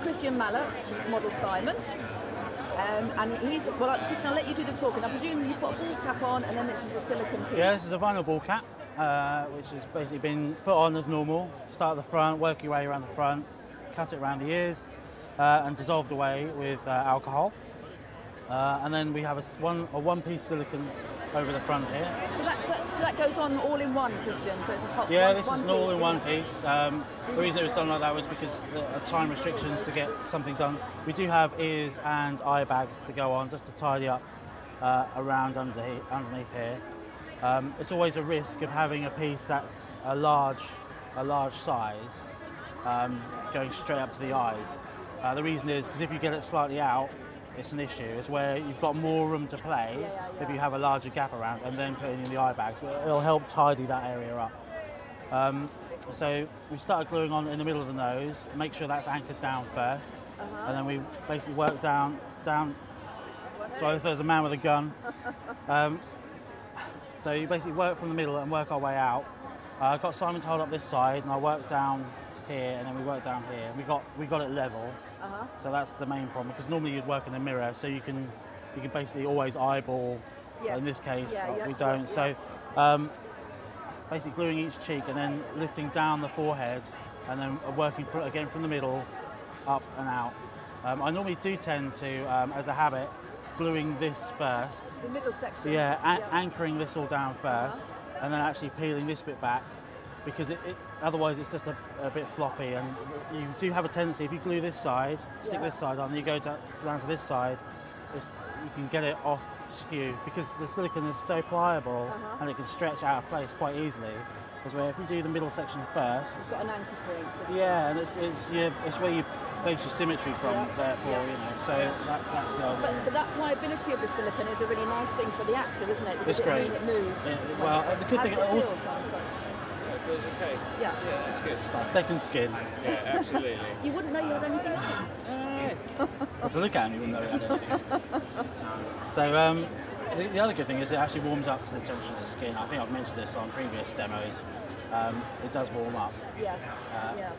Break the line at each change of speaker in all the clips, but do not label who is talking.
Kristyan Mallett, he's model Simon. And he's, well, Kristyan, I'll let you do the talking. I presume you put a ball cap on and then this is a silicone piece.
Yeah, this is a vinyl ball cap, which has basically been put on as normal. Start at the front, work your way around the front, cut it around the ears, and dissolved away with alcohol. And then we have a one-piece silicone over the front here.
So that goes on all in one, Kristyan? So it's a hot
yeah, this is an all-in-one piece. The reason it was done like that was because of time restrictions to get something done. We do have ears and eye bags to go on just to tidy up around underneath here. It's always a risk of having a piece that's a large size going straight up to the eyes. The reason is because if you get it slightly out, it's an issue. It's where you've got more room to play if you have a larger gap around and then putting in the eye bags. It'll help tidy that area up. So we started gluing on in the middle of the nose, make sure that's anchored down first, and then we basically work down. Sorry if there's a man with a gun. So you basically work from the middle and work our way out. I got Simon to hold up this side, and I worked down here, and then we worked down here. We got it level. So that's the main problem, because normally you'd work in a mirror, so you can basically always eyeball. Yes. In this case, we don't. So basically gluing each cheek and then lifting down the forehead, and then working again from the middle, up and out. I normally do tend to, as a habit, gluing this first.
The middle section.
Yeah, anchoring this all down first, and then actually peeling this bit back, because otherwise it's just a bit floppy, and you do have a tendency, if you glue this side, stick this side on, and you go down to this side, you can get it off skew, because the silicone is so pliable and it can stretch out of place quite easily. Because where if you do the middle section first,
it's got an anchor point. So
and it's where you base your symmetry from. Therefore, you know, so that's the idea.
But that pliability of the silicone is a really nice thing for the actor, isn't it? Because
it's great.
It moves.
Yeah, well, the good thing also.
Okay.
Yeah,
that's good.
Like second skin.
Yeah, absolutely.
You wouldn't know you had anything on.
Well, to look at him, you wouldn't know you had anything. So the other good thing is it actually warms up to the temperature of the skin. I think I've mentioned this on previous demos. It does warm up.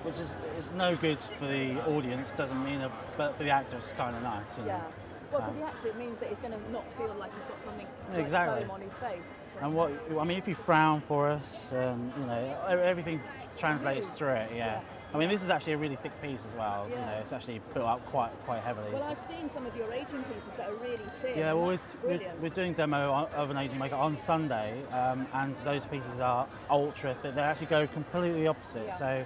Which is no good for the audience. Doesn't mean, but for the actor, it's kind of nice. You know?
Well, for the actor, it means that he's going to not feel like he's got something
exactly.
foam on his face.
And if you frown for us, you know, everything translates through it. I mean, this is actually a really thick piece as well. You know, it's actually built up quite heavily.
Well, I've seen some of your aging pieces that are really thin.
Yeah, well, we're doing demo of an aging maker on Sunday, and those pieces are ultra thick. They actually go completely opposite. So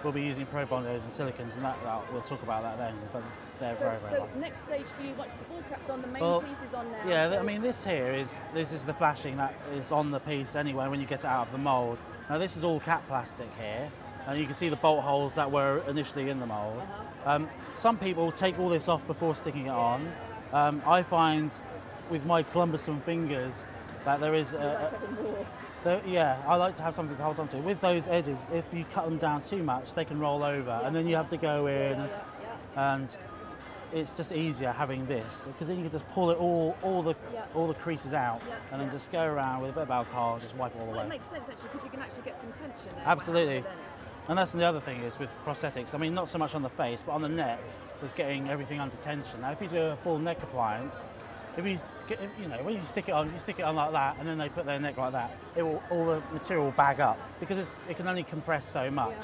we'll be using pro bonders and silicons, and we'll talk about that then. But they're very
So next stage for you, once the ball cap's on, the main piece is on now.
Yeah, so I mean, this is the flashing that is on the piece anyway when you get it out of the mould. Now this is all cap plastic here, and you can see the bolt holes that were initially in the mould. Some people take all this off before sticking it on. I find with my cumbersome fingers that there is I like to have something to hold on to. With those edges, if you cut them down too much, they can roll over, and then you have to go in, and it's just easier having this, because then you can just pull it all the creases out, and then just go around with a bit of alcohol, just wipe it all away.
It makes sense actually, because you can actually get some tension there.
Absolutely. And that's the other thing is with prosthetics. I mean, not so much on the face, but on the neck, there's getting everything under tension. Now, if you do a full neck appliance, when you stick it on like that, and then they put their neck like that, all the material will bag up, because it can only compress so much.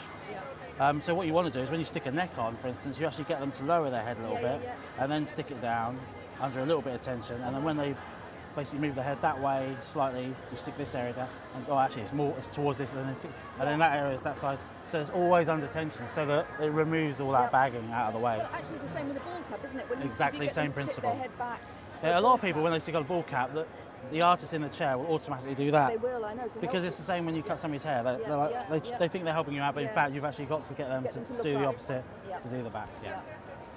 So what you want to do is when you stick a neck on, for instance, you actually get them to lower their head a little bit, and then stick it down under a little bit of tension, and then when they basically move the head that way slightly, you stick this area down, and actually it's towards this, and then that area is that side. So it's always under tension, so that it removes all that bagging out of the way.
Well, actually, it's the same with the ball cap, isn't it? When
exactly same principle.
Their head back,
a lot of people, when they stick on a ball cap, the artist in the chair will automatically do that.
They will, I know.
Because it's the same when you cut somebody's hair. They think they're helping you out, but in fact, you've actually got to get them to do the opposite, to do the back.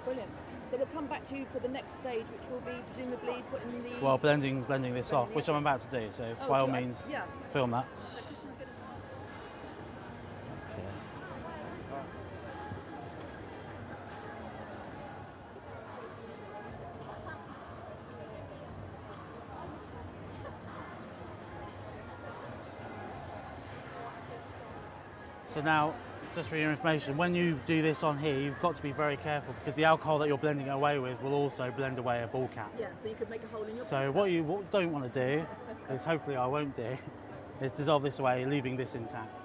Brilliant. So we'll come back to you for the next stage, which will be presumably putting the...
Well, blending this off, which I'm about to do, so by all means, film that. So now, just for your information, when you do this on here, you've got to be very careful because the alcohol that you're blending it away with will also blend away a ball cap.
Yeah, so you could make a hole in your
So what you don't want to do, is hopefully I won't do, is dissolve this away, leaving this intact.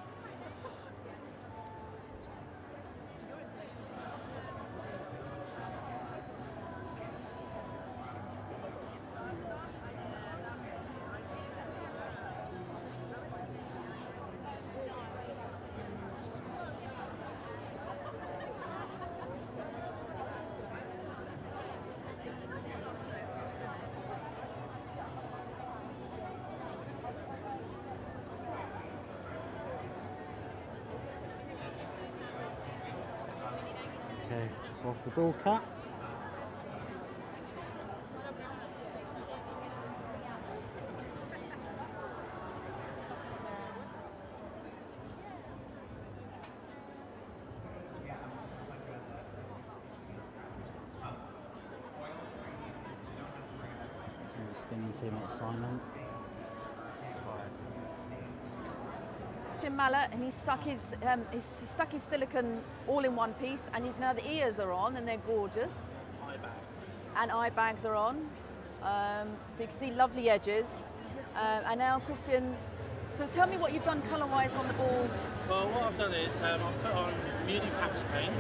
Okay, off the ball cap. Stinging too much, Simon. It's fine.
Kristyan Mallett, and he's stuck his silicone all in one piece, and now the ears are on, and they're gorgeous.
Eye bags.
And eye bags are on, so you can see lovely edges. And now, Kristyan, so tell me what you've done colour-wise on the balls.
Well, what I've done is I've put on, I'm using Pax paint.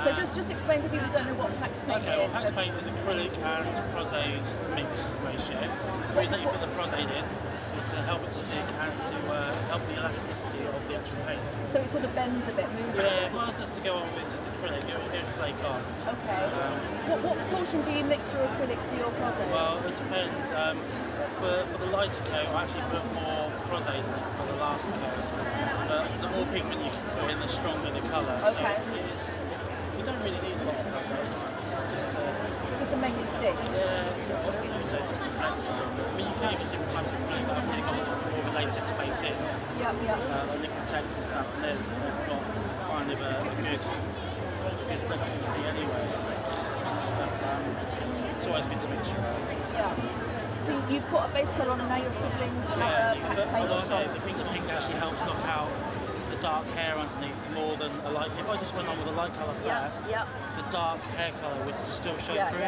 So just explain for people who don't know what Pax paint
Okay,
is.
well, Pax paint is acrylic and Prosaide mix ratio. The reason that you put the Prosaide in is to help it stick and to help the elasticity of the actual paint.
So it sort of bends a bit, moves.
Yeah, if I was just to go on with just acrylic, it would flake on.
Okay. What proportion do you mix your acrylic to your Prosaide?
Well, it depends. For the lighter coat, I actually put more Prosaide in it for the last coat. But the more pigment you can put in, the stronger the colour.
Okay.
So you don't really need a lot of Prosaide. It's just
to make it stick.
Yeah, so also just to flex a little bit. I mean, you can get different types of acrylic, but I've really got more of a latex base in.
Yeah.
Like liquid text and stuff, and then they've got kind of a good flexicity anyway. But, it's always good to mix sure.
Yeah. So you've put a base colour on, and now you're stippling Pax paint on
also,
top.
the pink actually helps knock out the dark hair underneath more than a light. If I just went on with a light colour first, the dark hair colour would just still show through,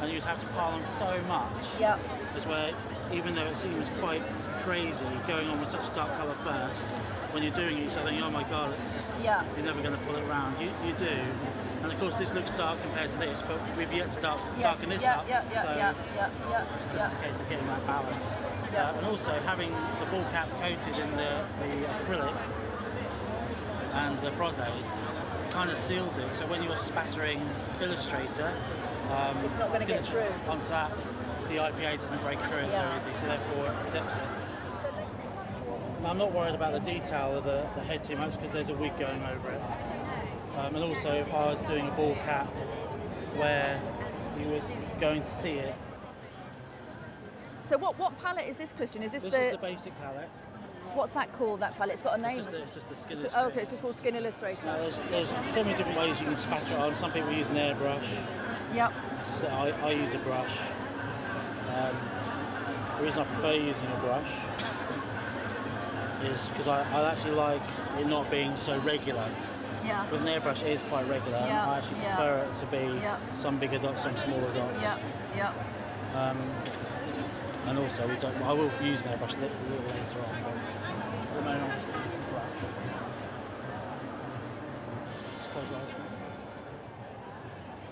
and you'd have to pile on so much.
Yeah.
Is where, even though it seems quite crazy going on with such a dark colour first, when you're doing it, you're thinking, oh my god, you're never going to pull it around. You do, and of course this looks dark compared to this, but we've yet to darken this up. It's just a case of getting that balance. And also having the ball cap coated in the acrylic and the Prosaide kind of seals it, so when you're spattering Illustrator,
it's not going to get through.
Onto that, the IPA doesn't break through it so easily, so therefore it protects it. I'm not worried about the detail of the head too much because there's a wig going over it. And also if I was doing a ball cap where you was going to see it.
So what palette is this, Kristyan? Is this
This is the basic palette.
What's that called, that palette? It's got a name.
It's just the Skin Illustrator.
Oh, okay, it's just called Skin Illustrator.
There's so many different ways you can spatter it on. Some people use an airbrush.
Yep.
So I use a brush. The reason I prefer using a brush is because I actually like it not being so regular.
Yeah.
With an airbrush it is quite regular.
Yeah.
I actually prefer it to be some bigger dots, some smaller dots.
Yeah.
And also I will use an airbrush a little later on, but at the moment I'm just using a brush. Just close your eyes.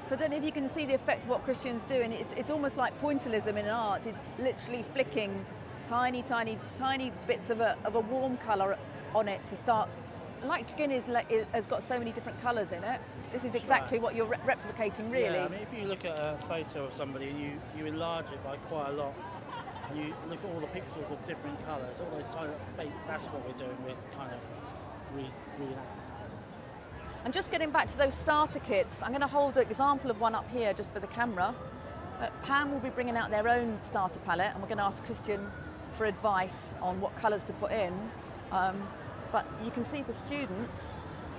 So I don't know if you can see the effect of what Kristyan's doing. It's almost like pointillism in art. It's literally flicking tiny bits of a warm colour on it to start. Like skin has got so many different colours in it. This is exactly what you're replicating, really.
Yeah, I mean, if you look at a photo of somebody and you enlarge it by quite a lot, and you look at all the pixels of different colours, all those tiny, that's what we're doing. We're kind of reenacting.
And just getting back to those starter kits, I'm going to hold an example of one up here just for the camera. PAM will be bringing out their own starter palette, and we're going to ask Kristyan for advice on what colours to put in. But you can see for students,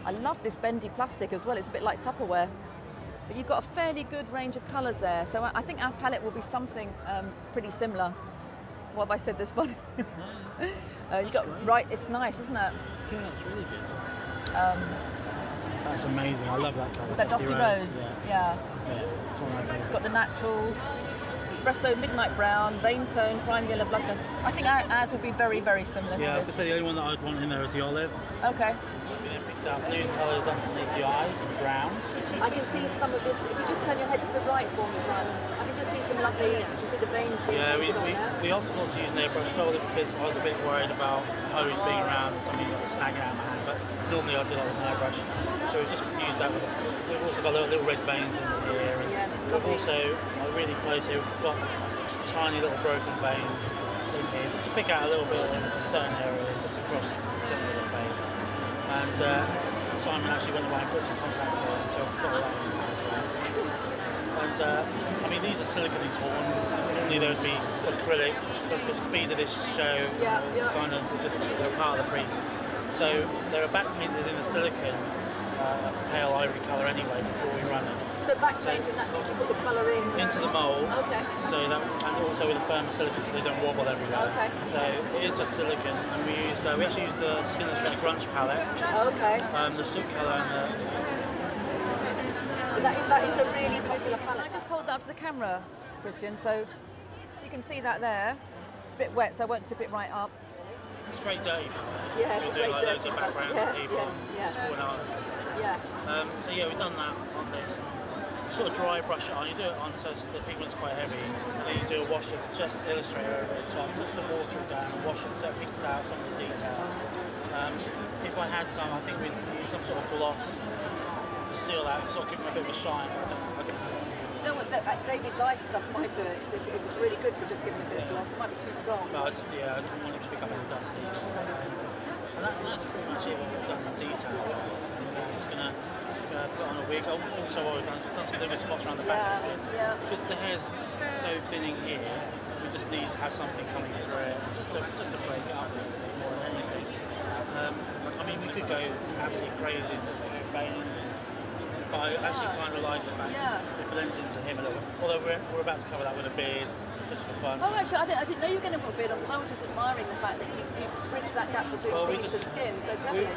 I love this bendy plastic as well. It's a bit like Tupperware. But you've got a fairly good range of colours there. So I think our palette will be something pretty similar. What have I said this morning? You got great. Right, it's nice, isn't it?
Yeah, it's really good. That's amazing. I love that colour.
That dusty rose. Yeah.
It's one of my favourites.
Got the naturals, espresso, midnight brown, vein tone, prime yellow, blood tone. I think ours will be very, very similar
Yeah, I
to
was
this.
going to say the only one that I'd want in there is the olive.
Okay.
We picked up nude colours underneath the eyes and browns.
I can see some of this. If you just turn your head to the right for me, Simon, I can just see some lovely. You can see the veins being painted on there.
we opted not to use an airbrush solely because I was a bit worried about hose being around and something like snagging out of my hand. But normally I do that with an airbrush. So we've just used that. We've also got little red veins in here. And we've also, really close here, we've got tiny little broken veins in here, just to pick out a little bit in certain areas, just across the centre of the face. And Simon actually went away and put some contacts in, so I've got all that in there as well. And I mean, these are silicone, these horns. Normally they would be acrylic, but for the speed of this show, it's kind of just they're part of the piece. So they're back painted in the silicone, pale ivory colour anyway before we run it.
So back painting, that means you put the colour in
into the mould.
Okay.
So that, and also with a firmer silicone, so they don't wobble everywhere.
Okay.
So it is just silicone, and we actually used the Skin and Shred Grunge palette.
Okay.
The soot colour and the.
That is a really popular palette. Can I just hold that up to the camera, Kristyan? So you can see that there. It's a bit wet, so I won't tip it right up.
It's a great dirty palette.
Yeah, it's
we
a
do
great
like
dirty
loads of
palette.
background people,
Yeah.
school artists.
Yeah.
So yeah, we've done that on this. Sort of dry brush it on. You do it on so the pigment's quite heavy, and then you do a wash of just Illustrator over the top, just to water it down and wash it so it picks out some of the details. If I had some, I think we'd use some sort of gloss to seal that, to sort of give them a bit of a shine. I don't know.
You know what, that David's Ice stuff might do it. It was really good for just giving a bit of gloss. It might be too strong.
But I didn't want it to pick up any dusty. And that's pretty much it, what we've done in detail. I'm just going to put on a wig. Also what we've done some little spots around the back of it.
Yeah.
Because the hair's so thinning here, we just need to have something coming through it, just to break it up more than anything. I mean, we could go absolutely crazy and just go veins, but I actually kind of like the fact that it blends into him a little bit. Although we're about to cover that with a beard, just for fun.
Oh, actually, I didn't know you were going to put a beard on, because I was just admiring the fact that you bridged that gap between face and skin so cleverly.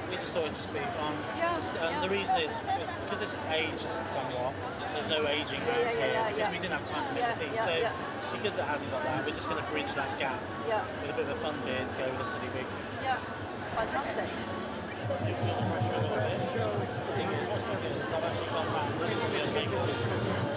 We just thought it'd just be fun. The reason is because this is aged somewhat, there's no aging around here, because we didn't have time to make the piece. So because it hasn't got that, we're just going to bridge that gap with a bit of a fun beard to go with a silly wig.
Yeah, fantastic.
You feel the pressure a little bit. I think what's my good is I've actually gone back.